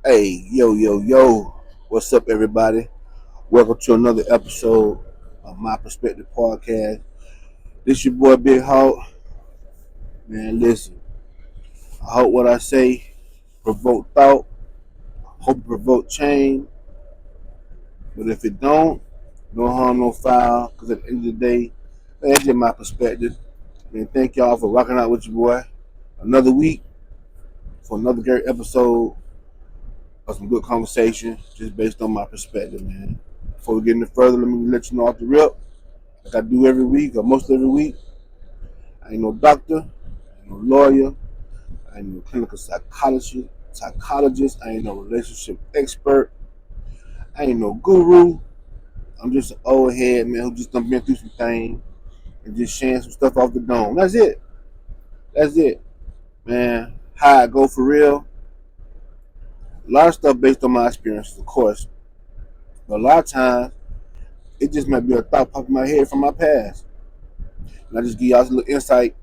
Hey, yo. What's up, everybody? Welcome to another episode of My Perspective Podcast. This your boy, Big Hawk. Man, listen, I hope what I say provoke thought, hope it provoke change, but if it don't, no harm, no foul, because at the end of the day, that's just my perspective. Man, thank y'all for rocking out with your boy. Another week for another great episode of some good conversation, just based on my perspective, man. Before we get any further, let me let you know off the rip. Like I do every week or most every week. I ain't no doctor, I ain't no lawyer, I ain't no clinical psychologist, I ain't no relationship expert, I ain't no guru. I'm just an old head man who just done been through some things and just sharing some stuff off the dome. That's it. That's it. Man, how I go for real. A lot of stuff based on my experiences, of course. But a lot of times it just might be a thought popping in my head from my past. And I just give y'all a little insight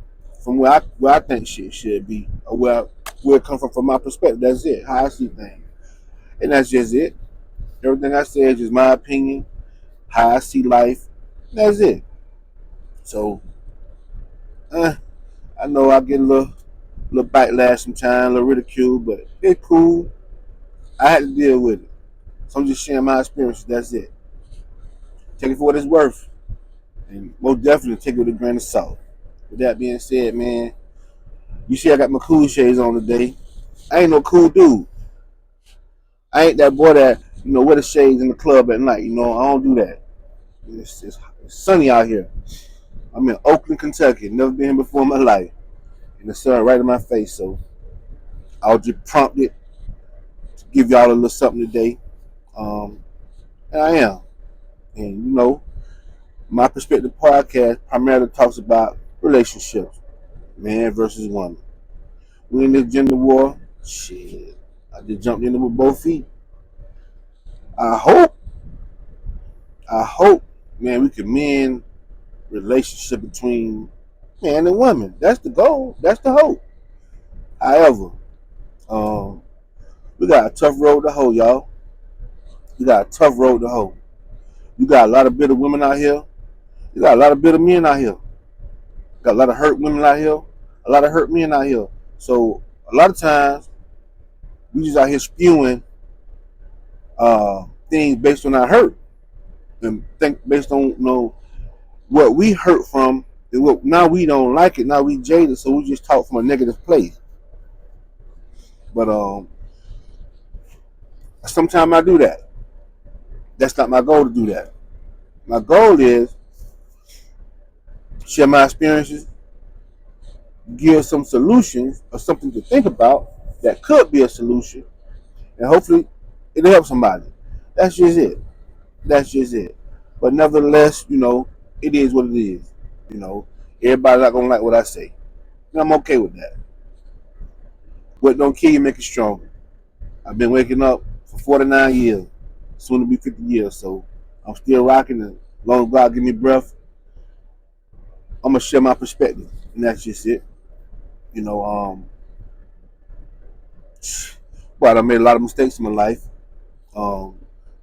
from where I think shit should be, or where it come from my perspective. That's it. How I see things, and that's just it. Everything I say is just my opinion, how I see life. That's it. So, uh, I know I get a little backlash sometimes, a little ridicule, but it's cool. I had to deal with it. So I'm just sharing my experiences. That's it. Take it for what it's worth, and most definitely take it with a grain of salt. With that being said, man, you see I got my cool shades on today. I ain't no cool dude. I ain't that boy that wear the shades in the club at night. I don't do that. It's sunny out here. I'm in Oakland, Kentucky. Never been here before in my life, and the sun right in my face. So I was just prompted to give y'all a little something today, um, and I am. And my perspective podcast primarily talks about relationships, man versus woman. We in this gender war. Shit, I just jumped in it with both feet. I hope, I hope, man, we can mend relationship between man and woman. That's the goal. That's the hope. However, um, we got a tough road to hoe, y'all. We got a tough road to hoe. You got a lot of bitter women out here. You got a lot of bitter men out here. Got a lot of hurt women out here. A lot of hurt men out here. So a lot of times we just out here spewing things based on our hurt and think based on what we hurt from. And what now we don't like it. Now we jaded, so we just talk from a negative place. But sometimes I do that. That's not my goal to do that. My goal is share my experiences, give some solutions or something to think about that could be a solution, and hopefully it'll help somebody. That's just it. That's just it. But nevertheless, it is what it is. You know, Everybody's not gonna like what I say, and I'm okay with that. What don't kill you make you stronger. I've been waking up for 49 years, soon to be 50 years, so I'm still rocking. And as long as God give me breath, I'm gonna share my perspective, and that's just it. You know, but I made a lot of mistakes in my life, um,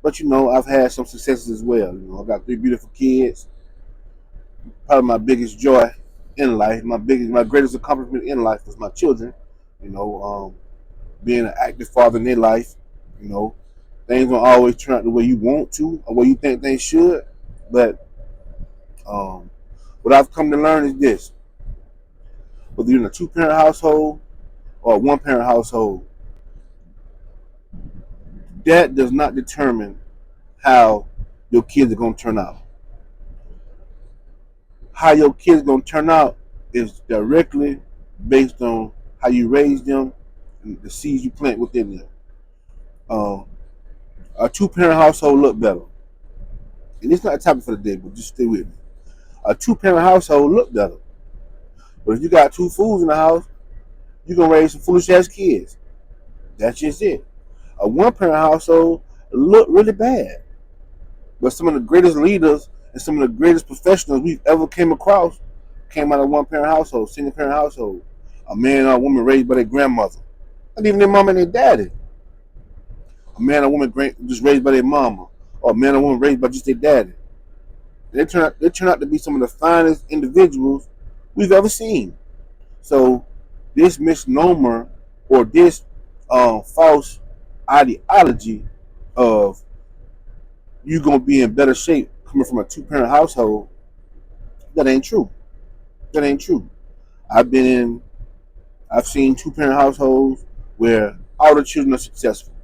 but I've had some successes as well. I got three beautiful kids. Probably my biggest joy in life, my greatest accomplishment in life was my children. You know, being an active father in their life. You know, things don't always turn out the way you want to or way you think they should, but um, what I've come to learn is this: whether you're in a two-parent household or a one-parent household, that does not determine how your kids are going to turn out. How your kids are going to turn out is directly based on how you raise them and the seeds you plant within them. Um, a two-parent household look better, and it's not a topic for the day, but just stay with me. A two-parent household look better, but if you got two fools in the house, you're gonna raise some foolish ass kids. That's just it. A one-parent household look really bad, but some of the greatest leaders and some of the greatest professionals we've ever came across came out of one-parent household, single-parent household. A man or a woman raised by their grandmother, not even their mom and their daddy. a man or woman just raised by their mama, or a man or woman raised by just their daddy. They turn out to be some of the finest individuals we've ever seen. So this misnomer or this false ideology of you gonna be in better shape coming from a two-parent household, that ain't true. That ain't true. I've been in I've seen two-parent households where all the children are successful.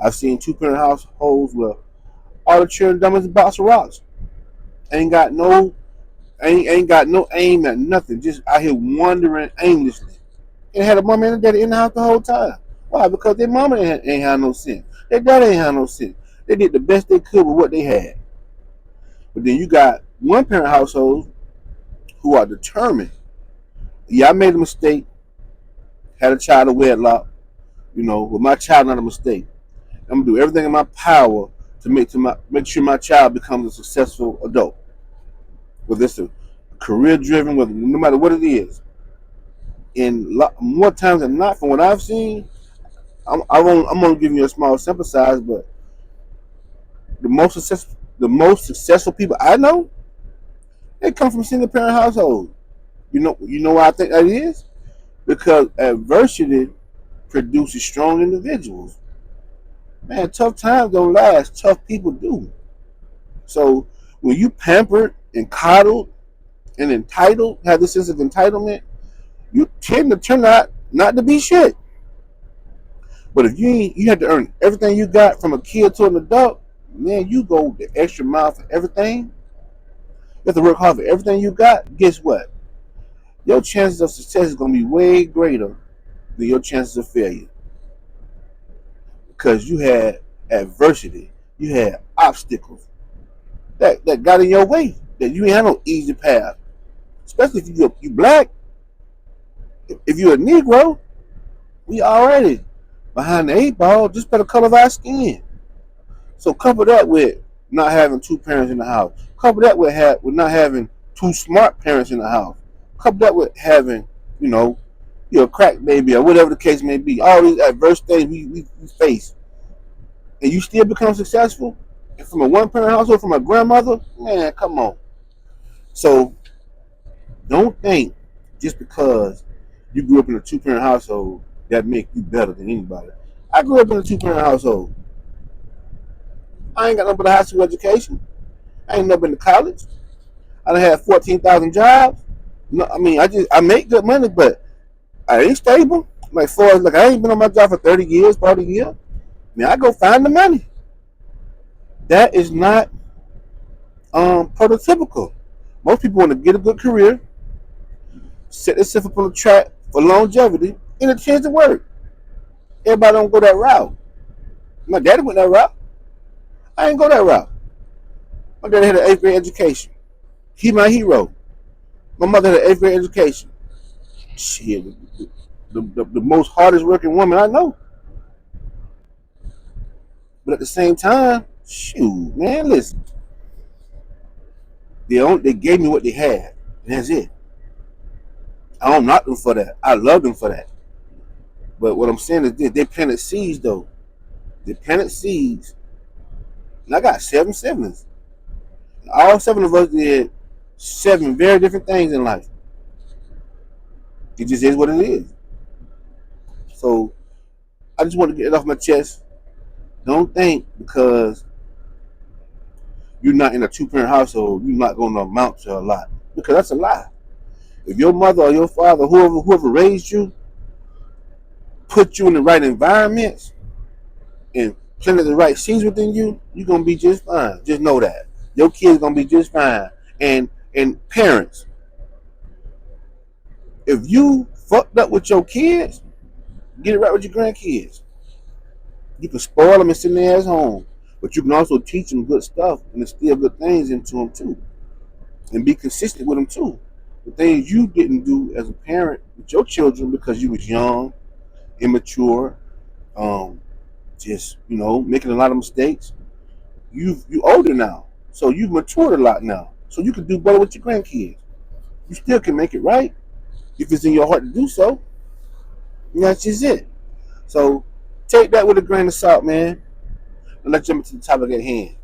I've seen two-parent households where all the children dumb as a box of rocks. Ain't got no ain't got no aim at nothing. Just out here wandering aimlessly. And had a mama and a daddy in the house the whole time. Why? Because their mama ain't had no sense. Their daddy ain't had no sense. They did the best they could with what they had. But then you got one parent households who are determined. Yeah, I made a mistake, had a child of wedlock, with my child not a mistake. I'm gonna do everything in my power to make sure my child becomes a successful adult. Whether it's a career driven, whether no matter what it is. And more times than not, from what I've seen, I'm only giving you a small sample size, but the most successful people I know, they come from single parent households. You know why I think that is? Because adversity produces strong individuals. Man, tough times don't last. Tough people do. So when you pampered and coddled and entitled, have this sense of entitlement, you tend to turn out not to be shit. But if you had to earn everything you got from a kid to an adult, man, you go the extra mile for everything. You have to work hard for everything you got. Guess what? Your chances of success is going to be way greater than your chances of failure. Because you had adversity. You had obstacles that got in your way. That you ain't had no easy path. Especially if you black. If you're a Negro, we already behind the eight ball just by the color of our skin. So couple that with not having two parents in the house. Couple that with not having two smart parents in the house. Couple that with having, you're a crack baby or whatever the case may be. All these adverse things we face. And you still become successful? And from a one-parent household, from a grandmother? Man, come on. So don't think just because you grew up in a two-parent household that make you better than anybody. I grew up in a two-parent household. I ain't got nothing but a high school education. I ain't never been to college. I done had 14,000 jobs. No, I make good money, but I ain't stable. Like I ain't been on my job for 30 years, 40 years. I go find the money. That is not prototypical. Most people want to get a good career, set themselves up on the track for longevity, and a chance to work. Everybody don't go that route. My daddy went that route. I ain't go that route. My daddy had an 8th grade education. He my hero. My mother had an 8th grade education. Shit, the most hardest working woman I know. But at the same time, shoot, man, listen. They gave me what they had, and that's it. I don't knock them for that. I love them for that. But what I'm saying is this: they planted seeds, though. They planted seeds, and I got 7 siblings. All 7 of us did 7 very different things in life. It just is what it is. So I just want to get it off my chest. Don't think because you're not in a two-parent household, you're not going to amount to a lot. Because that's a lie. If your mother or your father, whoever raised you, put you in the right environments and planted the right seeds within you, you're going to be just fine. Just know that. Your kids going to be just fine. And parents, if you fucked up with your kids, get it right with your grandkids. You can spoil them and send their ass home. But you can also teach them good stuff and instill good things into them too. And be consistent with them too. The things you didn't do as a parent with your children because you was young, immature, just, making a lot of mistakes. You older now. So you've matured a lot now. So you can do better with your grandkids. You still can make it right if it's in your heart to do so. And that's just it. So take that with a grain of salt, man. And let's jump into the topic at hand.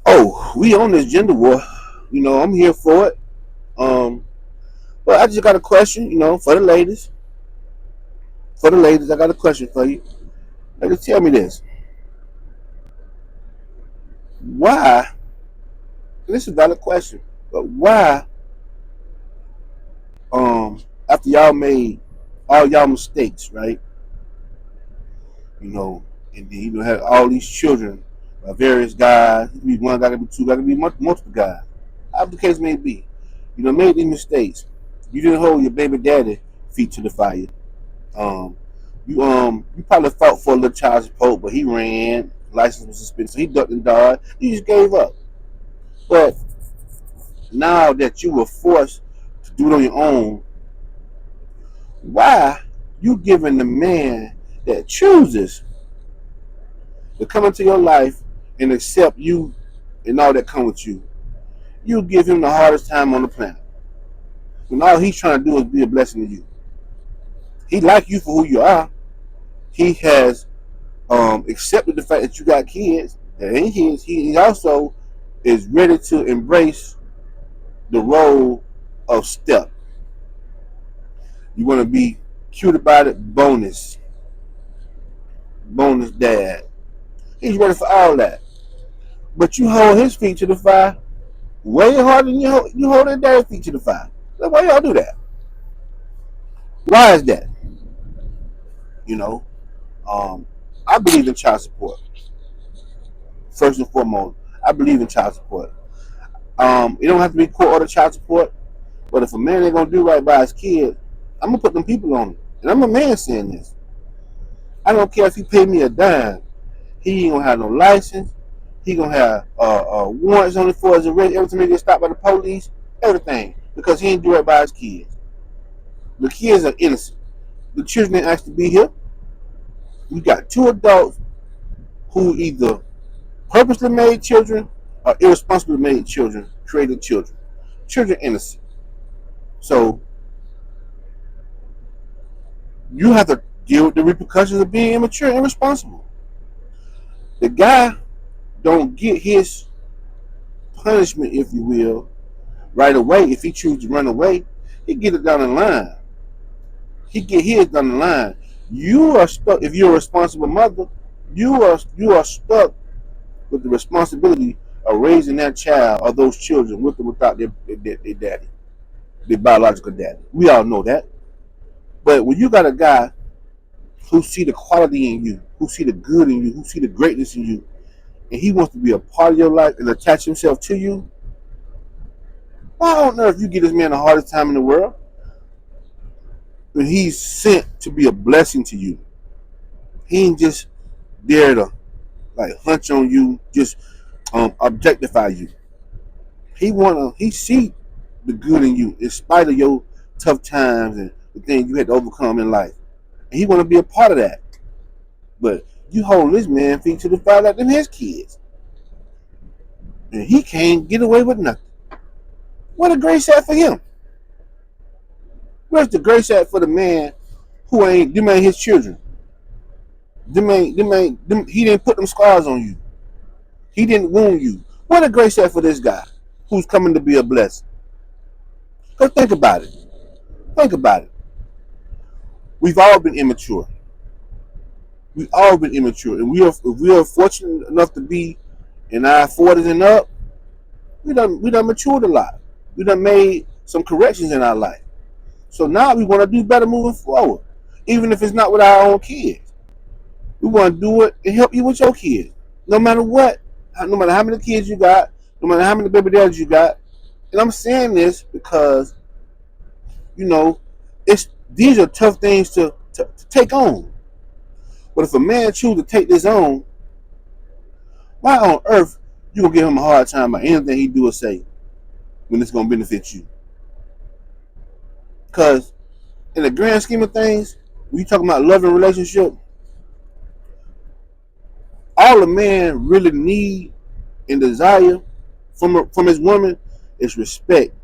Oh, we on this gender war. I'm here for it. Um, but I just got a question, for the ladies. For the ladies, I got a question for you. Ladies, tell me this. Why, and this is a valid question, but why, after y'all made all y'all mistakes, right? You know, and then had all these children, various guys. It could be one guy, could be two guys, could be multiple guys. However the case may be, made these mistakes. You didn't hold your baby daddy feet to the fire. Um, you probably fought for a little child support, but he ran. License was suspended, so he ducked and dodged. You just gave up. But now that you were forced to do it on your own, why you giving the man that chooses to come into your life and accept you and all that come with you, you give him the hardest time on the planet. When all he's trying to do is be a blessing to you. He like you for who you are. He has accepted the fact that you got kids that ain't his. He also is ready to embrace the role of step. You want to be cute about it, bonus dad. He's ready for all that. But you hold his feet to the fire way harder than you hold his dad's feet to the fire. So why y'all do that? Why is that? You know, I believe in child support. First and foremost, I believe in child support. It don't have to be court order child support, but if a man ain't gonna do right by his kid, I'm gonna put them people on him. And I'm a man saying this. I don't care if he pay me a dime. He ain't gonna have no license. He gonna have warrants on it for his arrest every time he gets stopped by the police. Everything because he ain't do right by his kids. The kids are innocent. The children didn't ask to be here. We got two adults who either purposely made children or irresponsibly made children, created children. Children innocent. So you have to deal with the repercussions of being immature and irresponsible. The guy don't get his punishment, if you will, right away. If he chooses to run away, he get it down the line. He get his down the line. You are stuck. If you're a responsible mother, you are stuck with the responsibility of raising that child or those children with or without their daddy, their biological daddy. We all know that. But when you got a guy who see the quality in you, who see the good in you, who see the greatness in you, and he wants to be a part of your life and attach himself to you, why on earth you give this man the hardest time in the world? When he's sent to be a blessing to you. He ain't just there to hunch on you, just objectify you. He see the good in you in spite of your tough times and the things you had to overcome in life. And he wanna be a part of that. But you hold this man feet to the fire like them his kids. And he can't get away with nothing. What a grace at for him. Where's the grace at for the man who ain't his children? He didn't put them scars on you. He didn't wound you. What a grace at for this guy who's coming to be a blessing. Go think about it. Think about it. We've all been immature. We've all been immature. And if we are fortunate enough to be in our 40s and up, we done matured a lot. We done made some corrections in our life. So now we want to do better moving forward. Even if it's not with our own kids. We want to do it and help you with your kids. No matter what. No matter how many kids you got. No matter how many baby daddies you got. And I'm saying this because, these are tough things to take on. But if a man chooses to take this on, why on earth you going to give him a hard time about anything he do or say when it's going to benefit you? Because in the grand scheme of things, when you talking about love and relationship, all a man really need and desire from his woman is respect,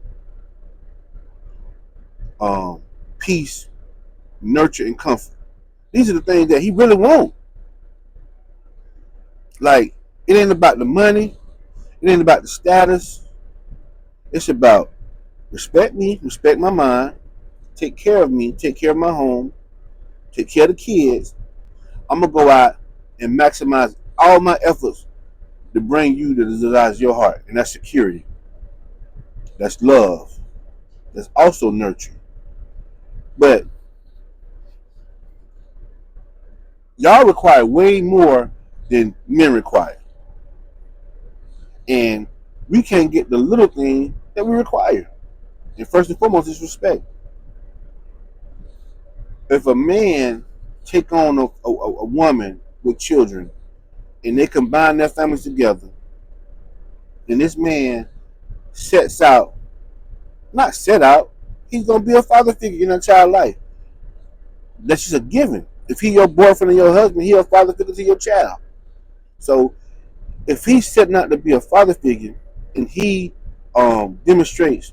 peace, nurture, and comfort. These are the things that he really wants. Like, it ain't about the money. It ain't about the status. It's about respect me, respect my mind, take care of me, take care of my home, take care of the kids. I'm going to go out and maximize all my efforts to bring you the desires of your heart. And that's security. That's love. That's also nurture. But y'all require way more than men require. And we can't get the little thing that we require. And first and foremost is respect. If a man take on a woman with children and they combine their families together, and this man sets out, not set out, he's going to be a father figure in a child's life. That's just a given. If he your boyfriend or your husband, he a father figure to your child. So if he's setting out to be a father figure and he demonstrates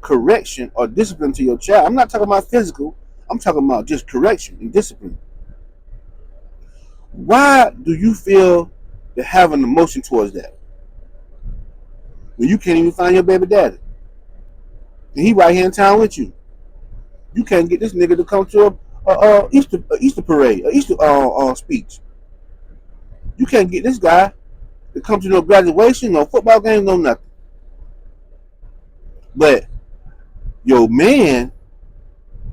correction or discipline to your child, I'm not talking about physical, I'm talking about just correction and discipline. Why do you feel to have an emotion towards that when you can't even find your baby daddy and he right here in town with you? You can't get this nigga to come to a Easter parade, a Easter speech. You can't get this guy to come to no graduation, no football game, no nothing. But your man,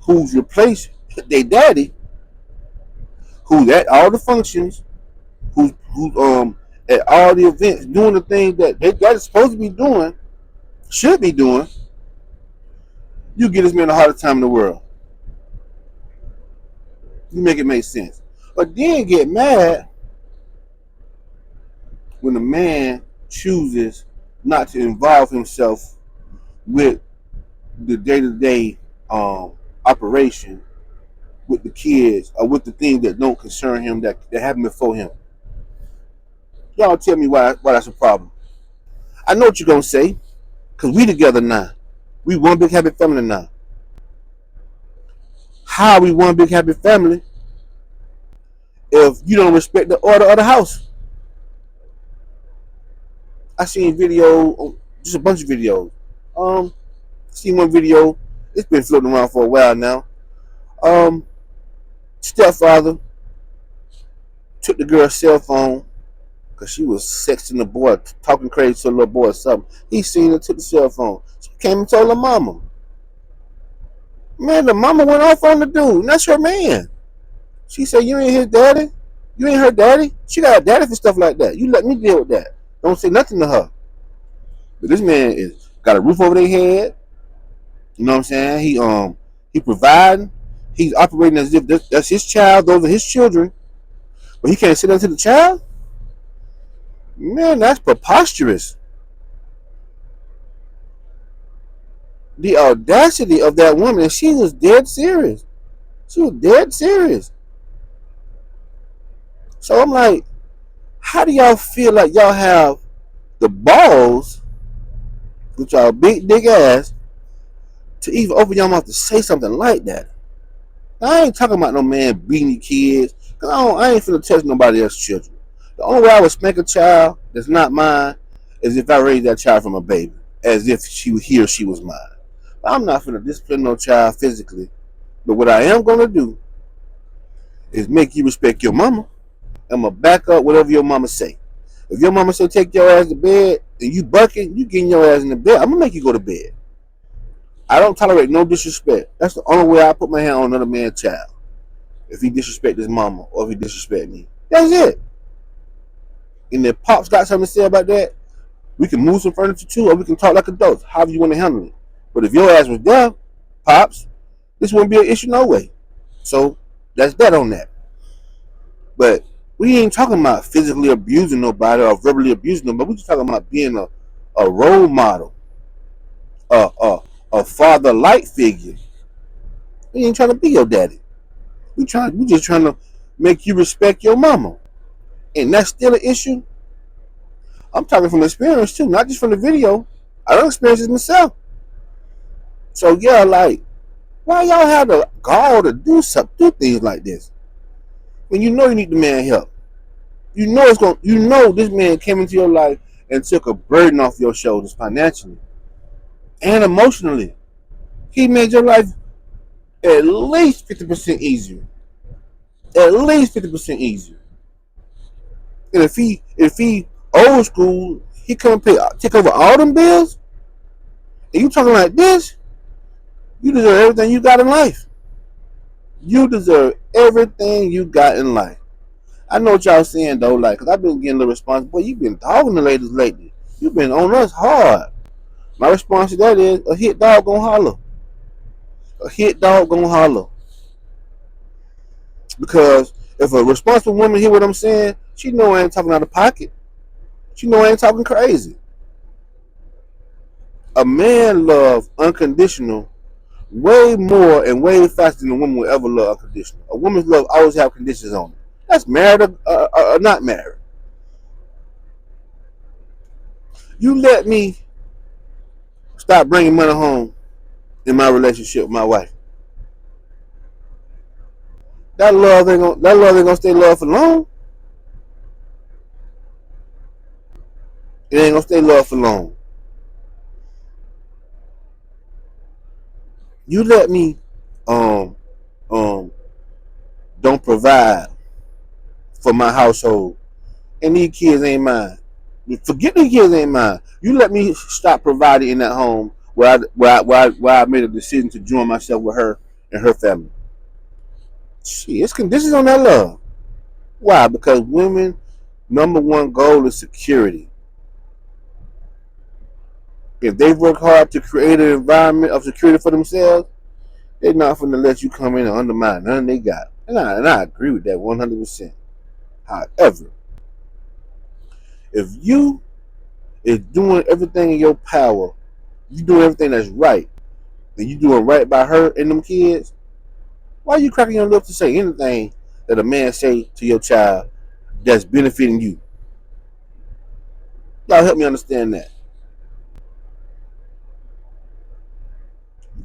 who's replaced their daddy, who's at all the functions, who's at all the events, doing the things that they got supposed to be doing, should be doing, you get this man the hardest time in the world. You make it make sense. But then get mad when a man chooses not to involve himself with the day-to-day operation with the kids or with the things that don't concern him that happen before him. Y'all tell me why that's a problem. I know what you're going to say, because we together now. We one big happy family now. How are we one big happy family if you don't respect the order of the house? I seen video, just a bunch of videos. Seen one video, it's been floating around for a while now. Stepfather took the girl's cell phone because she was sexting the boy, talking crazy to the little boy or something. He seen her, took the cell phone. She came and told her mama. Man, the mama went off on the dude, and that's her man. She said, you ain't his daddy? You ain't her daddy? She got a daddy for stuff like that. You let me deal with that. Don't say nothing to her. But this man is got a roof over their head. You know what I'm saying? He providing. He's operating as if that's his child. Those are his children. But he can't sit down to the child? Man, that's preposterous. The audacity of that woman, she was dead serious. She was dead serious. So I'm like, how do y'all feel like y'all have the balls with y'all big dick ass to even open your mouth to say something like that? Now, I ain't talking about no man beating your kids, because I ain't finna touch nobody else's children. The only way I would spank a child that's not mine is if I raised that child from a baby, as if he or she was mine. But I'm not finna discipline no child physically. But what I am gonna do is make you respect your mama. I'm gonna back up whatever your mama say. If your mama say take your ass to bed and you bucking, you getting your ass in the bed, I'm gonna make you go to bed. I don't tolerate no disrespect. That's the only way I put my hand on another man's child. If he disrespect his mama or if he disrespect me. That's it. And if Pops got something to say about that, we can move some furniture too, or we can talk like adults, however you want to handle it. But if your ass was there, Pops, this wouldn't be an issue no way. So that's that on that. But we ain't talking about physically abusing nobody or verbally abusing nobody. We just talking about being a role model, a father-like figure. We ain't trying to be your daddy. We just trying to make you respect your mama. And that's still an issue. I'm talking from experience too, not just from the video. I don't experience it myself. So yeah, like, why y'all have the gall to do things like this? and you know you need the man help. You know it's going. You know this man came into your life and took a burden off your shoulders financially and emotionally. He made your life at least 50% easier. At least 50% easier. And if he old school, he come take over all them bills. And you talking like this, you deserve everything you got in life. You deserve everything you got in life. I know what y'all saying though, like, cause I've been getting the response, boy, you been dogging the ladies lately. You been on us hard. My response to that is a hit dog gonna holler. A hit dog gonna holler. Because if a responsible woman hear what I'm saying, she know I ain't talking out of pocket. She know I ain't talking crazy. A man loves unconditional way more and way faster than a woman will ever love unconditional. A woman's love always have conditions on it. That's married or not married. You let me stop bringing money home in my relationship with my wife. That love ain't gonna stay love for long. It ain't gonna stay love for long. You let me um um don't provide for my household, and these kids ain't mine. Forget these kids ain't mine. You let me stop providing in that home where I made a decision to join myself with her and her family. Shit, it's conditions on that love. Why? Because women number one goal is security. If they work hard to create an environment of security for themselves, they're not going to let you come in and undermine nothing they got. And I agree with that 100%. However, if you is doing everything in your power, you doing everything that's right, and you doing right by her and them kids, why are you cracking your lips to say anything that a man say to your child that's benefiting you? Y'all help me understand that.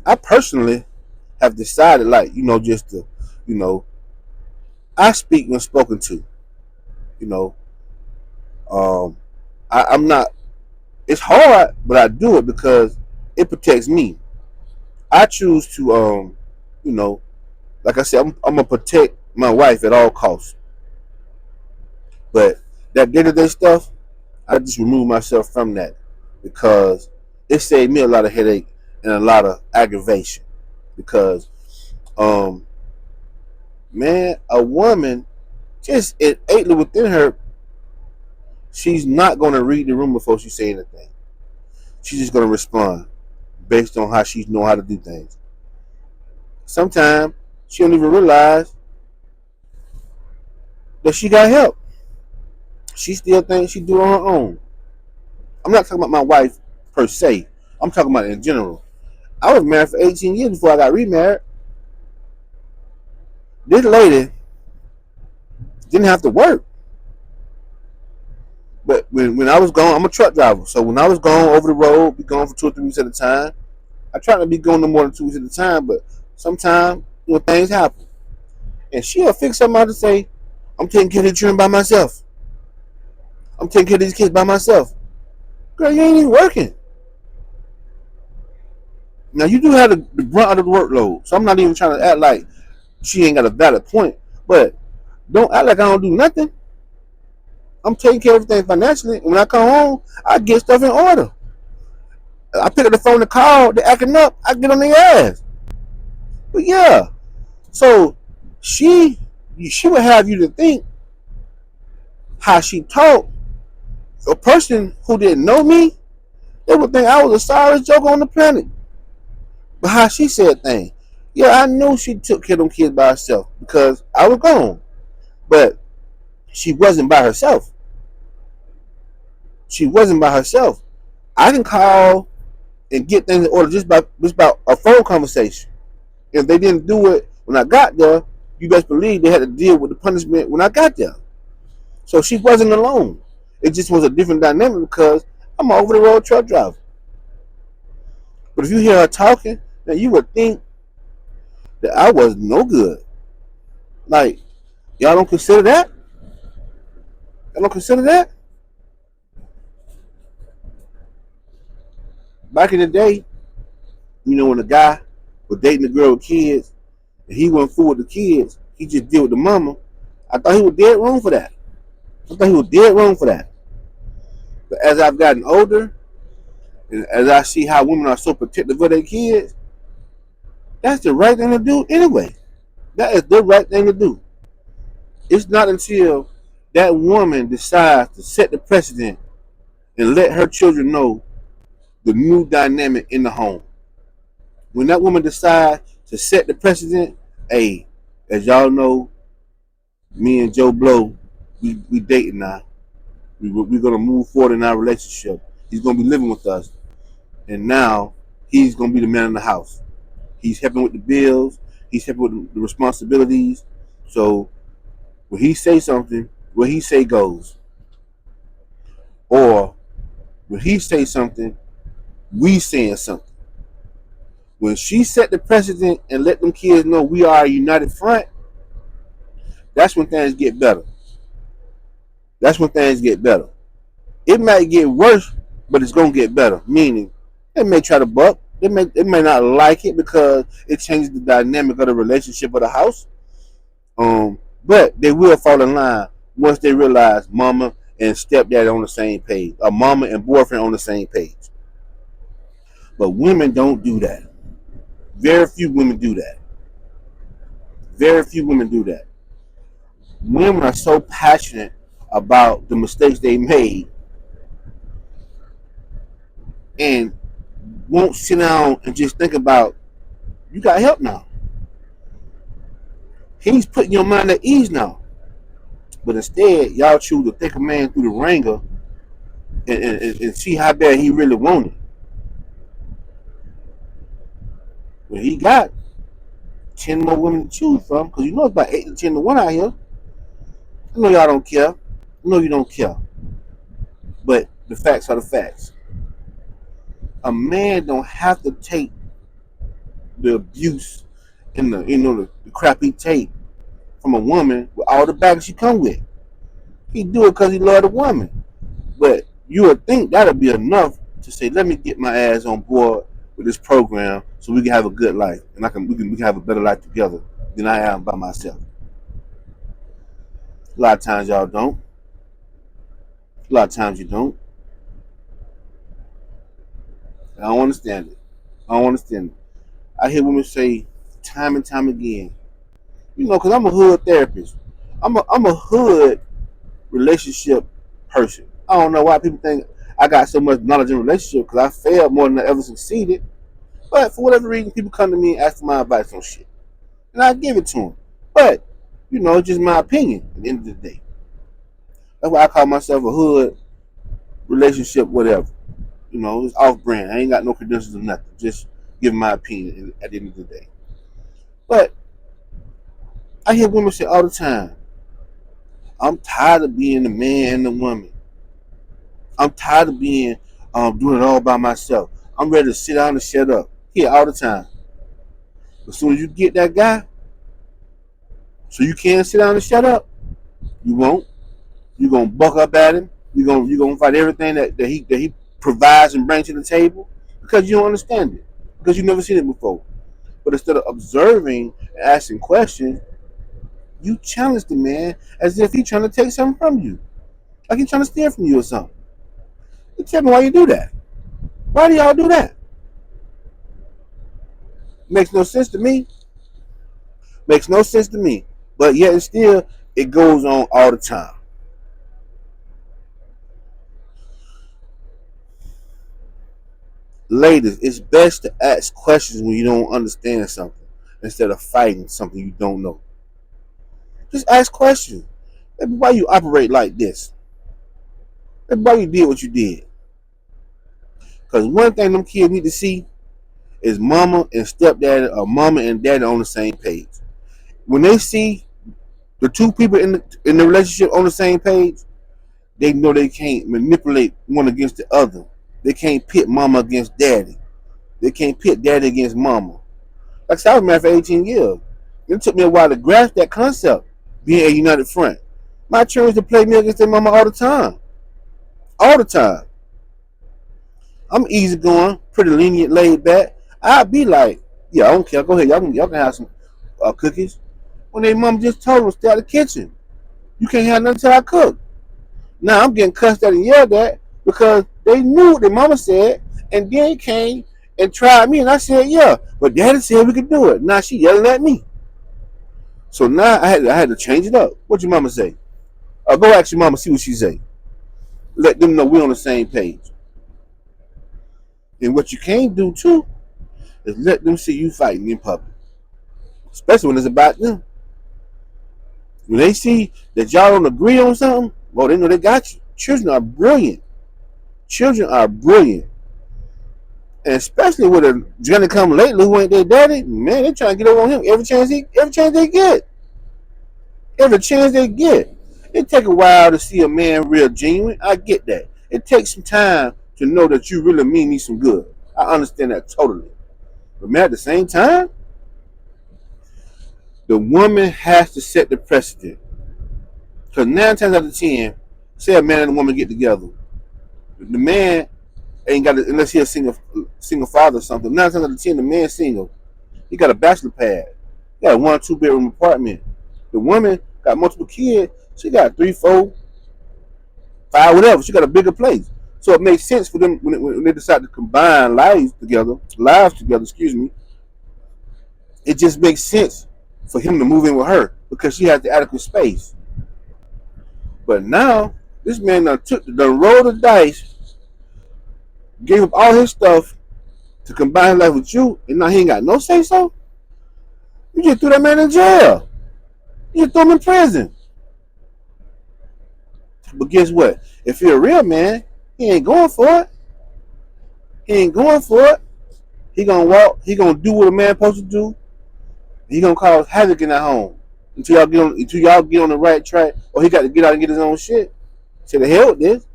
I personally have decided, like, just to, you know, I speak when spoken to. You know, um, I'm not. It's hard, but I do it because it protects me. I choose to, you know, like I said, I'm gonna protect my wife at all costs. But that day-to-day stuff, I just remove myself from that because it saved me a lot of headache and a lot of aggravation. Because, um, man, a woman just innately within her, she's not gonna read the room before she say anything. She's just gonna respond based on how she know how to do things. Sometimes she don't even realize that she got help. She still thinks she do it on her own. I'm not talking about my wife per se. I'm talking about in general. I was married for 18 years before I got remarried. This lady didn't have to work. But when I was gone, I'm a truck driver. So when I was gone over the road, be gone for 2 or 3 weeks at a time. I try not to be gone no more than 2 weeks at a time, but sometimes things happen. And she'll fix something out to say, I'm taking care of the children by myself. I'm taking care of these kids by myself. Girl, you ain't even working. Now you do have the brunt of the workload. So I'm not even trying to act like she ain't got a valid point. But don't act like I don't do nothing. I'm taking care of everything financially. When I come home, I get stuff in order. I pick up the phone to call, they're acting up, I get on their ass. But yeah. So she would have you to think how she talked. A person who didn't know me, they would think I was the sorriest joke on the planet. But how she said things. Yeah, I knew she took care of them kids by herself because I was gone. But she wasn't by herself. She wasn't by herself. I can call and get things in order just by a phone conversation. If they didn't do it when I got there, you best believe they had to deal with the punishment when I got there. So she wasn't alone. It just was a different dynamic because I'm an over the road truck driver. But if you hear her talking, then you would think that I was no good. Like, Y'all don't consider that? Y'all don't consider that? Back in the day, when a guy was dating a girl with kids and he wasn't fool with the kids, he just deal with the mama. I thought he was dead wrong for that. But as I've gotten older, and as I see how women are so protective of their kids, that's the right thing to do anyway. That is the right thing to do. It's not until that woman decides to set the precedent and let her children know the new dynamic in the home. When that woman decides to set the precedent, hey, as y'all know, me and Joe Blow, we dating now. We're gonna move forward in our relationship. He's gonna be living with us, and now he's gonna be the man in the house. He's helping with the bills. He's helping with the responsibilities. So when he say something, what he say goes. Or when he say something, we saying something. When she set the precedent and let them kids know we are a united front, that's when things get better. It might get worse, but it's gonna get better. Meaning, they may try to buck. They may not like it because it changes the dynamic of the relationship of the house. But they will fall in line once they realize mama and stepdad on the same page, or mama and boyfriend on the same page. But women don't do that. Very few women do that. Women are so passionate about the mistakes they made and won't sit down and just think about, you got help now. He's putting your mind at ease now. But instead, y'all choose to take a man through the ringer and see how bad he really wanted. When he got 10 more women to choose from, because it's about 8 to 10 to 1 out here. I know y'all don't care. I know you don't care. But the facts are the facts. A man don't have to take the abuse and the crap he take from a woman with all the baggage she come with. He do it because he love the woman. But you would think that'll be enough to say, let me get my ass on board with this program so we can have a good life and we can have a better life together than I am by myself. A lot of times y'all don't. A lot of times you don't. I don't understand it. I hear women say time and time again, because I'm a hood therapist. I'm a hood relationship person. I don't know why people think I got so much knowledge in relationships because I failed more than I ever succeeded. But for whatever reason, people come to me and ask for my advice on shit. And I give it to them. But, it's just my opinion at the end of the day. That's why I call myself a hood relationship whatever. It's off-brand. I ain't got no credentials or nothing. Just giving my opinion at the end of the day. But I hear women say all the time, I'm tired of being the man and the woman. I'm tired of being doing it all by myself. I'm ready to sit down and shut up. Here all the time. As soon as you get that guy, so you can sit down and shut up, you won't. You're gonna buck up at him. You're gonna fight everything that he provides and brings to the table because you don't understand it. Because you've never seen it before. But instead of observing and asking questions, you challenge the man as if he's trying to take something from you. Like he's trying to steal from you or something. You tell me why you do that. Why do y'all do that? Makes no sense to me. But yet and still, it goes on all the time. Ladies, it's best to ask questions when you don't understand something instead of fighting something you don't know. Just ask questions. Maybe why you operate like this. Maybe why you did what you did. Because one thing them kids need to see is mama and stepdaddy or mama and daddy on the same page. When they see the two people in the relationship on the same page, they know they can't manipulate one against the other. They can't pit mama against daddy. They can't pit daddy against mama. Like I said, I was married for 18 years. It took me a while to grasp that concept. being a united front. My children to play me against their mama all the time. All the time. I'm easygoing, pretty lenient, laid back. I'd be like, yeah, I don't care. Go ahead. Y'all can have some cookies. When their mom just told them, stay out of the kitchen. You can't have nothing till I cook. Now I'm getting cussed at and yelled at because they knew what their mama said, and then came and tried me, and I said, yeah, but daddy said we could do it. Now she yelling at me. So now I had to change it up. What your mama say? Go ask your mama, see what she say. Let them know we're on the same page. And what you can't do too is let them see you fighting in public, especially when it's about them. When they see that y'all don't agree on something, well, they know they got you. Children are brilliant. Children are brilliant. And especially with a Johnny come lately who ain't their daddy, man, they trying to get over on him every chance they get. Every chance they get. It take a while to see a man real genuine. I get that. It takes some time to know that you really mean me some good. I understand that totally. But man, at the same time, the woman has to set the precedent. Because 9 times out of 10, say a man and a woman get together, the man ain't got it unless he a single father or something. 9 times out of 10, the man single. He got a bachelor pad. He got a 1 or 2 bedroom apartment. The woman got multiple kids. She got 3, 4, 5, whatever. She got a bigger place. So it makes sense for them when they decide to combine lives together. Excuse me. It just makes sense for him to move in with her because she has the adequate space. But now this man done rolled the dice, gave up all his stuff to combine his life with you, and now he ain't got no say so. You just threw that man in jail. You just threw him in prison. But guess what? If you're a real man, he ain't going for it. He ain't going for it. He gonna walk. He gonna do what a man supposed to do. He gonna cause havoc in that home until y'all get on the right track, or he got to get out and get his own shit. Say the hell with this.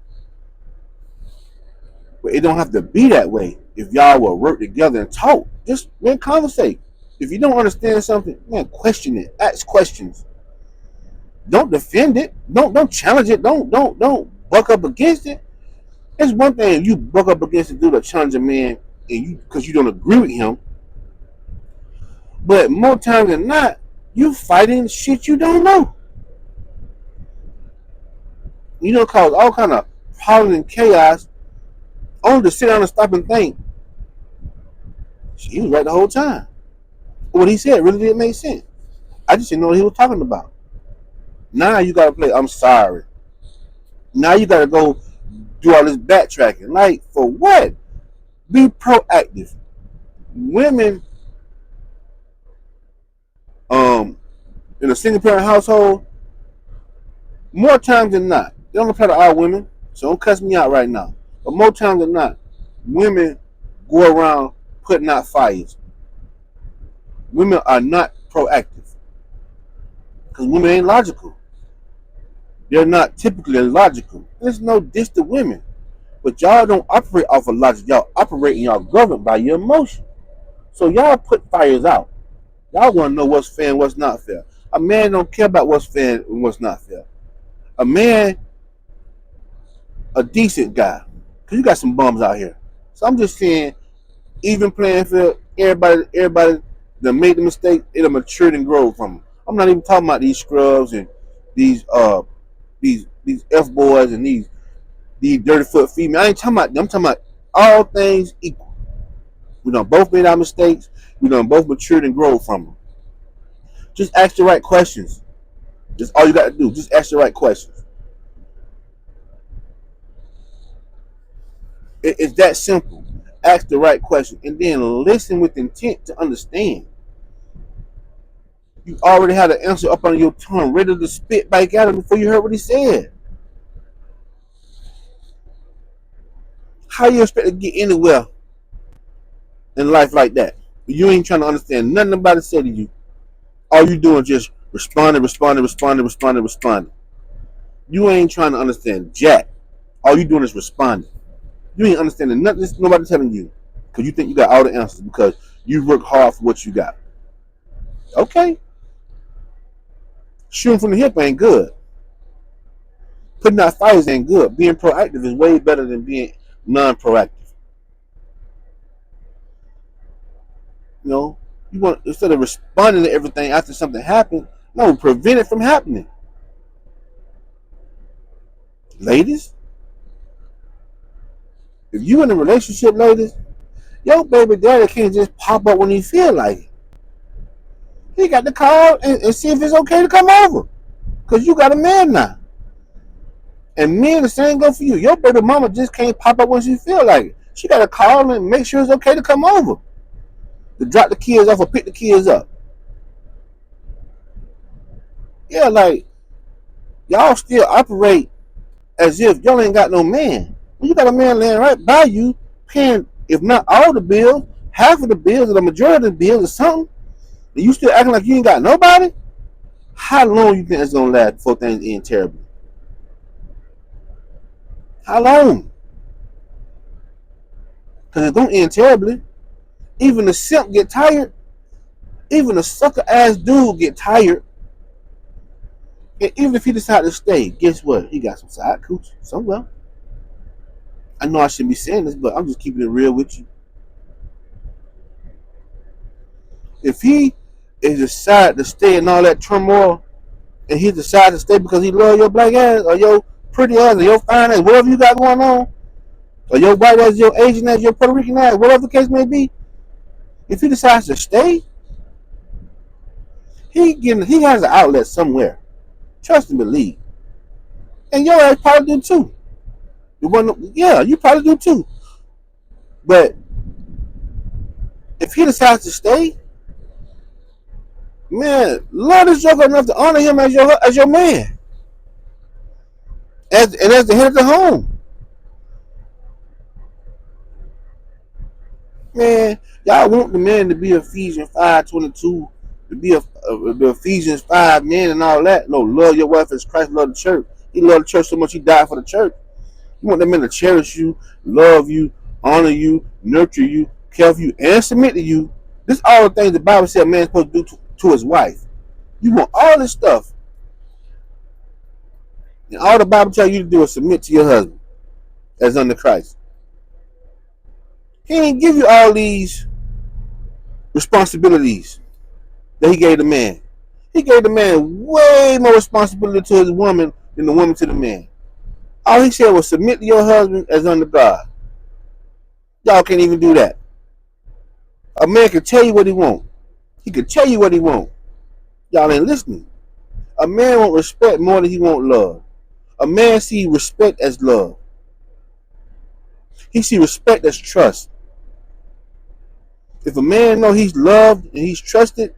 But it don't have to be that way if y'all will work together and talk. Just man, conversate. If you don't understand something, man, question it. Ask questions. Don't defend it. Don't challenge it. Don't buck up against it. It's one thing if you buck up against a dude or challenge a man and you because you don't agree with him. But more times than not, you fighting shit you don't know. You know, cause all kind of problems and chaos. Only to sit down and stop and think. He was right the whole time. What he said really didn't make sense. I just didn't know what he was talking about. Now you gotta play, I'm sorry. Now you gotta go do all this backtracking. Like, for what? Be proactive. Women in a single parent household, more times than not, they don't apply to all women, so don't cuss me out right now. But more times than not, women go around putting out fires. Women are not proactive. Because women ain't logical. They're not typically logical. There's no diss to women. But y'all don't operate off of logic. Y'all operate and y'all governed by your emotion. So y'all put fires out. Y'all want to know what's fair and what's not fair. A man don't care about what's fair and what's not fair. A man, a decent guy. Because you got some bums out here. So I'm just saying, even playing field, everybody that made the mistake, it'll mature and grow from them. I'm not even talking about these scrubs and these F boys and these dirty foot females. I ain't talking about them. I'm talking about all things equal. We done both made our mistakes. We done both matured and grow from them. Just ask the right questions. That's all you got to do. Just ask the right questions. It's that simple. Ask the right question and then listen with intent to understand. You already had an answer up on your tongue, ready to spit back at him before you heard what he said. How you expect to get anywhere in life like that? You ain't trying to understand nothing about it said to you. All you doing is just responding. You ain't trying to understand jack. All you doing is responding. You ain't understanding nothing nobody telling you. Because you think you got all the answers because you work hard for what you got. Okay. Shooting from the hip ain't good. Putting out fires ain't good. Being proactive is way better than being non-proactive. You know, you want, instead of responding to everything after something happened, no, prevent it from happening. Ladies, if you in a relationship, ladies, your baby daddy can't just pop up when he feel like it. He got to call and see if it's okay to come over, cause you got a man now. And men, the same go for you. Your baby mama just can't pop up when she feel like it. She got to call and make sure it's okay to come over, to drop the kids off or pick the kids up. Yeah, like y'all still operate as if y'all ain't got no man. When you got a man laying right by you, paying, if not all the bills, half of the bills or the majority of the bills or something, and you still acting like you ain't got nobody, how long you think it's gonna last before things end terribly? How long? Because it don't end terribly. Even the simp get tired. Even a sucker ass dude get tired. And even if he decide to stay, guess what? He got some side cooch somewhere. I know I shouldn't be saying this, but I'm just keeping it real with you. If he is decide to stay in all that turmoil, and he decides to stay because he love your black ass or your pretty ass or your fine ass, whatever you got going on, or your white ass, your Asian ass, your Puerto Rican ass, whatever the case may be, if he decides to stay, he has an outlet somewhere. Trust and believe. And your ass probably do too. Yeah, you probably do too. But if he decides to stay, man, love this joker enough to honor him as your man, and as the head of the home. Man, y'all want the man to be Ephesians 5:22, to be the Ephesians 5 man and all that. No, love your wife as Christ loved the church. He loved the church so much he died for the church. You want that man to cherish you, love you, honor you, nurture you, care for you, and submit to you. This all the things the Bible said a man's supposed to do to his wife. You want all this stuff. And all the Bible tells you to do is submit to your husband as under Christ. He ain't give you all these responsibilities that he gave the man. He gave the man way more responsibility to his woman than the woman to the man. All he said was submit to your husband as under God. Y'all can't even do that. A man can tell you what he want. He can tell you what he want. Y'all ain't listening. A man won't respect more than he won't love. A man see respect as love. He see respect as trust. If a man know he's loved and he's trusted,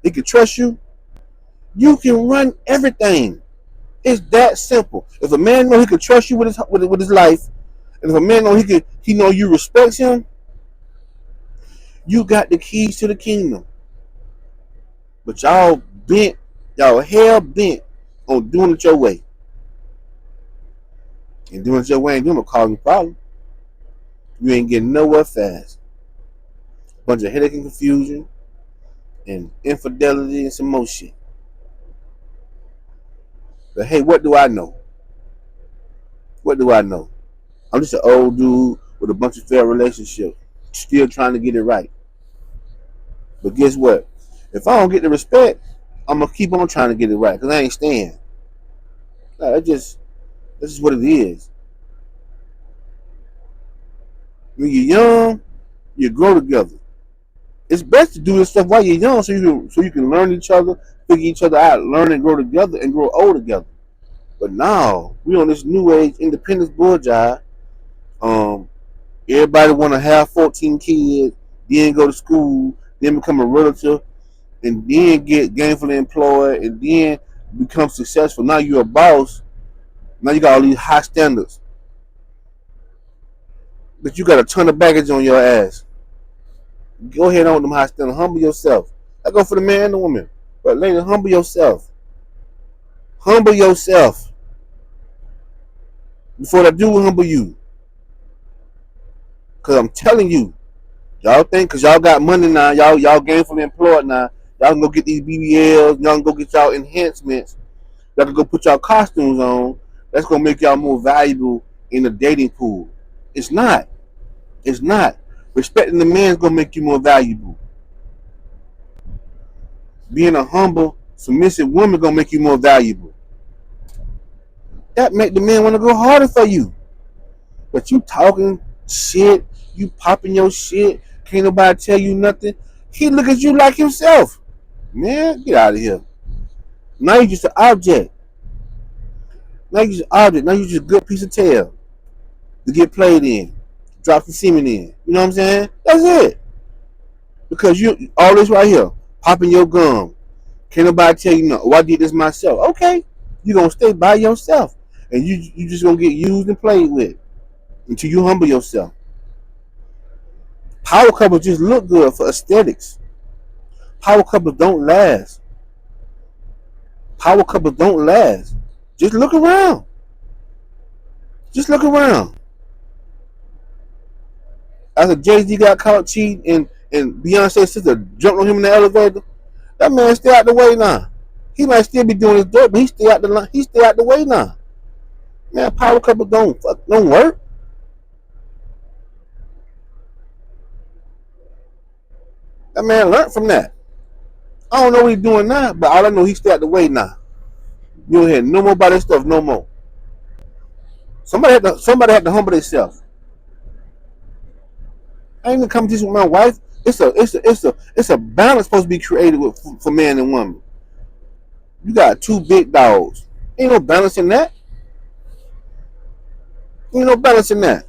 he can trust you, you can run everything. It's that simple. If a man know he can trust you with his life, and if a man know he know you respect him, you got the keys to the kingdom. But y'all hell bent on doing it your way. And doing it your way ain't gonna cause you problem. You ain't getting nowhere fast. Bunch of headache and confusion and infidelity and some more shit. But hey, what do I know? What do I know? I'm just an old dude with a bunch of failed relationships, still trying to get it right. But guess what? If I don't get the respect, I'm gonna keep on trying to get it right because I ain't staying. That's just what it is. When you're young, you grow together. It's best to do this stuff while you're young, so you can learn each other, figure each other out, learn and grow together, and grow old together. But now we on this new age independence bull jive. Everybody want to have 14 kids, then go to school, then become a relative, and then get gainfully employed, and then become successful. Now you're a boss. Now you got all these high standards, but you got a ton of baggage on your ass. Go ahead on with them high standards. Humble yourself. I go for the man and the woman. But lady, humble yourself. Humble yourself. Before they do humble you. Because I'm telling you, y'all think because y'all got money now, y'all gainfully employed now, Y'all can go get these BBLs. Y'all can go get y'all enhancements. Y'all can go put y'all costumes on. That's gonna make y'all more valuable in the dating pool. It's not. It's not. Respecting the man is gonna make you more valuable. Being a humble, submissive woman gonna make you more valuable. That make the man wanna go harder for you. But you talking shit, you popping your shit, can't nobody tell you nothing. He look at you like himself. Man, get out of here. Now you just an object. Now you just an object. Now you just a good piece of tail to get played in. Drop some semen in. You know what I'm saying? That's it. Because you all this right here, popping your gum. Can't nobody tell you nothing. Oh, I did this myself. Okay. You gonna stay by yourself. And you just gonna get used and played with until you humble yourself. Power couples just look good for aesthetics. Power couples don't last. Power couples don't last. Just look around. Just look around. After Jay-Z got caught cheating and Beyonce's sister jumped on him in the elevator, that man stay out the way now. He might still be doing his dirt, but he stay out the way now. Man, power couples don't work. That man learned from that. I don't know what he's doing now, but all I know he stay out the way now. You don't hear no more about that stuff no more. Somebody had to humble themselves. I ain't in competition with my wife. It's a balance supposed to be created for man and woman. You got two big dogs. Ain't no balance in that. Ain't no balance in that.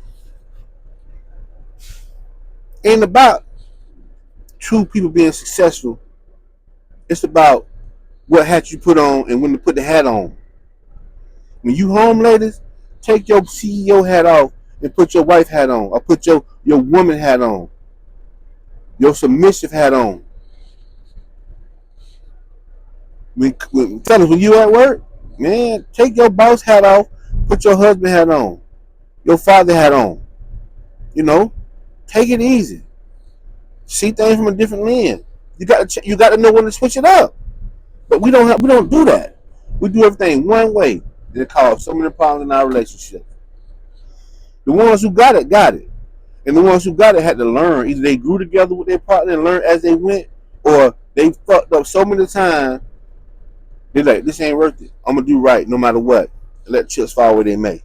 Ain't about two people being successful. It's about what hat you put on and when to put the hat on. When you home ladies, take your CEO hat off and put your wife hat on, or put your woman hat on, your submissive hat on. Fellas, when you at work, man, take your boss hat off, put your husband hat on, your father hat on. You know, take it easy. See things from a different lens. You got to know when to switch it up. But we don't do that. We do everything one way. It causes so many problems in our relationship. The ones who got it. And the ones who got it had to learn. Either they grew together with their partner and learned as they went, or they fucked up so many times, they're like, this ain't worth it. I'm going to do right no matter what. And let chips fall where they may.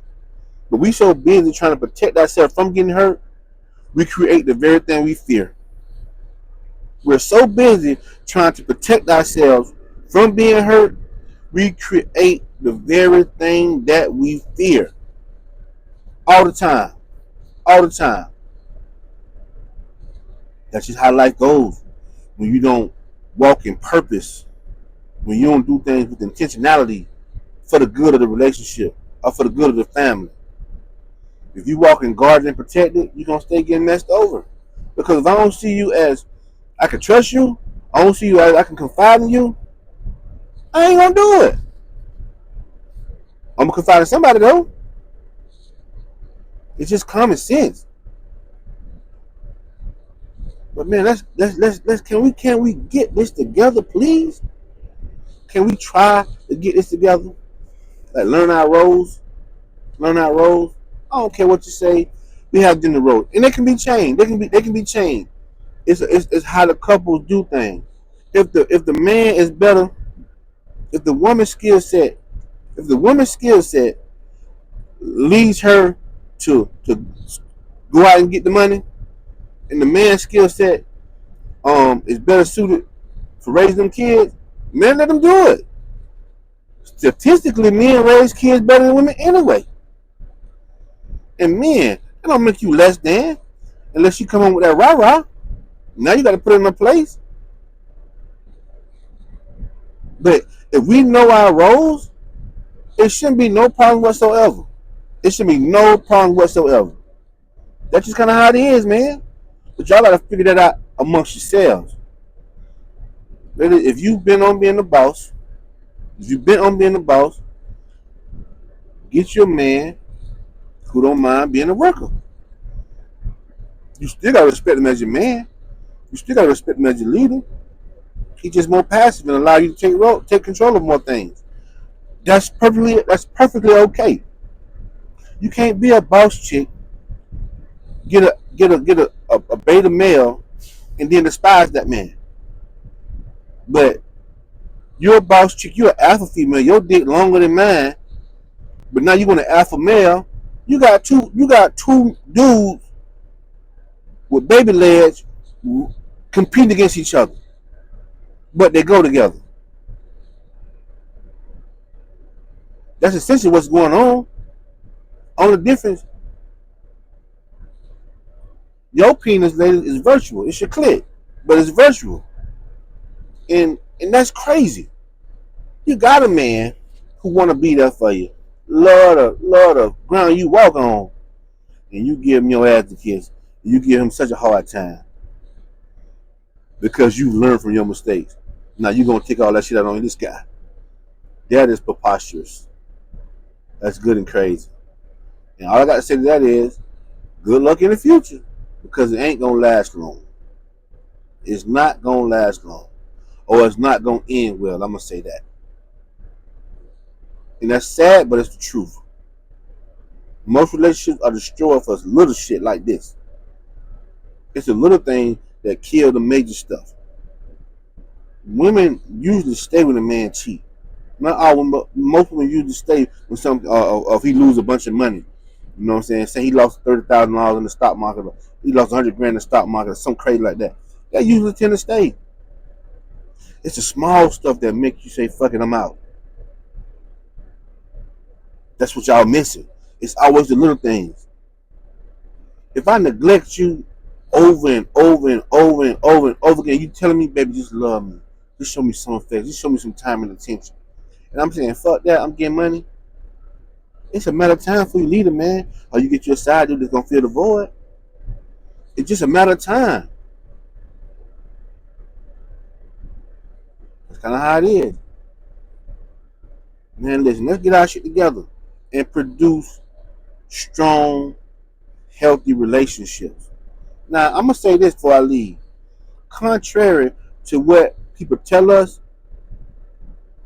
But we so busy trying to protect ourselves from getting hurt, we create the very thing we fear. We're so busy trying to protect ourselves from being hurt, we create the very thing that we fear. All the time. All the time. That's just how life goes. When you don't walk in purpose, when you don't do things with intentionality for the good of the relationship or for the good of the family. If you walk in guarded and protected, you're going to stay getting messed over. Because if I don't see you as I can trust you, I don't see you as I can confide in you, I ain't going to do it. I'm going to confide in somebody though. It's just common sense. But man, let's can we get this together, please? Can we try to get this together? Like learn our roles. I don't care what you say. We have gender roles, and they can be changed. They can be changed. It's how the couples do things. If the man is better, if the woman's skill set leads her to go out and get the money, and the man's skill set is better suited for raising them kids, men let them do it. Statistically, men raise kids better than women anyway. And men, that don't make you less than, unless you come home with that rah-rah. Now you got to put it in a place. But if we know our roles, it shouldn't be no problem whatsoever. It should be no problem whatsoever. That's just kind of how it is, man. But y'all got to figure that out amongst yourselves. If you've been on being the boss, get your man who don't mind being a worker. You still got to respect him as your man. You still got to respect him as your leader. He's just more passive and allow you to take control of more things. That's perfectly okay. You can't be a boss chick, get a beta male, and then despise that man. But you're a boss chick, you're an alpha female, your dick longer than mine, but now you're gonna alpha male. You got two dudes with baby legs competing against each other, but they go together. That's essentially what's going on. Only difference, your penis, lady, is virtual. It's your clit, but it's virtual, and that's crazy. You got a man who want to be there for you, love the ground you walk on, and you give him your ass to kiss. You give him such a hard time because you learn from your mistakes. Now you're gonna take all that shit out on this guy. That is preposterous. That's good and crazy. And all I got to say to that is, good luck in the future, because it ain't gonna last long. It's not gonna last long, or it's not gonna end well. I'm gonna say that, and that's sad, but it's the truth. Most relationships are destroyed for little shit like this. It's the little things that kill the major stuff. Women usually stay when a man cheat. Not all women, but most women usually stay when if he lose a bunch of money. You know what I'm saying? Say he lost $30,000 in the stock market, or he lost $100,000 in the stock market, or something crazy like that. That usually tend to stay. It's the small stuff that makes you say, "Fuck it, I'm out." That's what y'all missing. It's always the little things. If I neglect you over and over and over and over and over again, you telling me, "Baby, just love me. Just show me some affection. Just show me some time and attention." And I'm saying, "Fuck that. I'm getting money." It's a matter of time before you leave a man, or you get your side dude that's gonna fill the void. It's just a matter of time. That's kind of how it is. Man, listen, let's get our shit together and produce strong, healthy relationships. Now, I'm gonna say this before I leave. Contrary to what people tell us,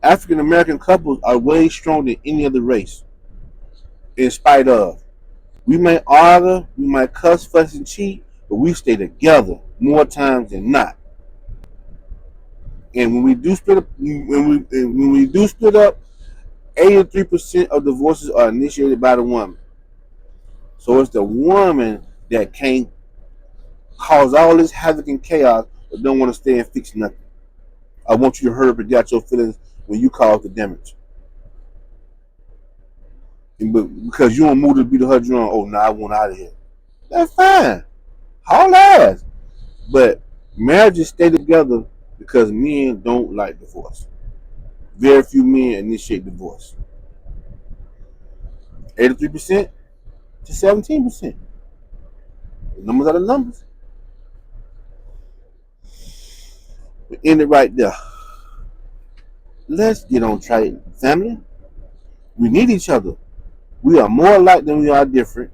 African American couples are way stronger than any other race. In spite of, we may argue, we might cuss, fuss, and cheat, but we stay together more times than not. And when we do split up, 83% of divorces are initiated by the woman. So it's the woman that can't cause all this havoc and chaos, but don't want to stay and fix nothing. I want you to hurry up and get your feelings when you cause the damage. But because you don't move to beat her drum, oh, nah, I want out of here. That's fine. Haul ass. But marriages stay together because men don't like divorce. Very few men initiate divorce. 83% to 17%. The numbers are the numbers. We end it right there. Let's get on track, family. We need each other. We are more alike than we are different,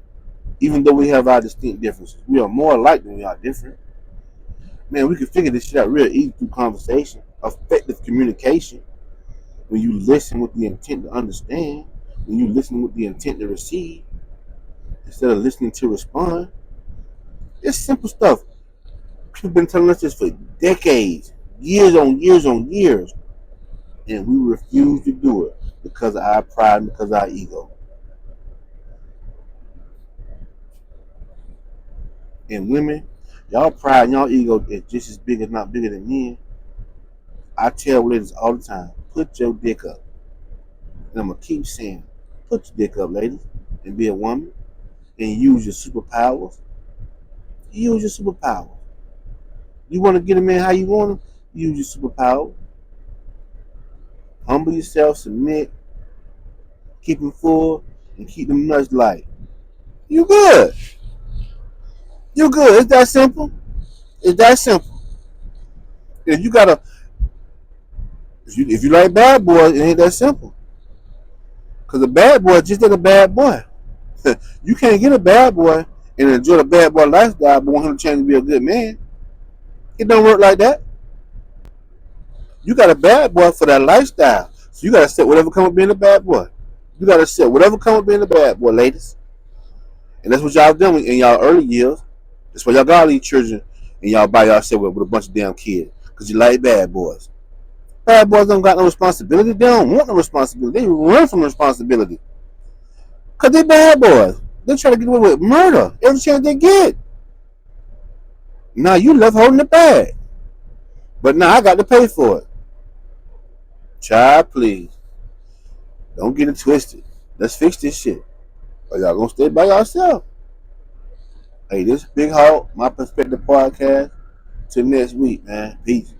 even though we have our distinct differences. We are more alike than we are different. Man, we can figure this shit out real easy through conversation, effective communication. When you listen with the intent to understand, when you listen with the intent to receive, instead of listening to respond. It's simple stuff. People have been telling us this for decades, years on years on years, and we refuse to do it because of our pride and because of our ego. And women, y'all pride and y'all ego is just as big, if not bigger than men. I tell ladies all the time, put your dick up. And I'm going to keep saying, put your dick up, ladies, and be a woman, and use your superpowers. Use your superpowers. You want to get a man how you want him? Use your superpower. Humble yourself, submit, keep him full, and keep them nuts light. You good. You good. It's that simple. It's that simple. If you gotta, if you like bad boys, it ain't that simple. Cause a bad boy just ain't a bad boy. You can't get a bad boy and enjoy the bad boy lifestyle, but want him to change to be a good man. It don't work like that. You got a bad boy for that lifestyle. So you gotta accept whatever comes with being a bad boy. You gotta accept whatever comes with being a bad boy, ladies. And that's what y'all done in y'all early years. That's why y'all got all these children and y'all by yourself with a bunch of damn kids. Cause you like bad boys. Bad boys don't got no responsibility. They don't want no responsibility. They run from responsibility. Cause they bad boys. They try to get away with murder every chance they get. Now you left holding the bag. But now I got to pay for it. Child, please. Don't get it twisted. Let's fix this shit. Or y'all gonna stay by yourself. Hey, this Big Hawk, My Perspective Podcast. Till next week, man. Peace.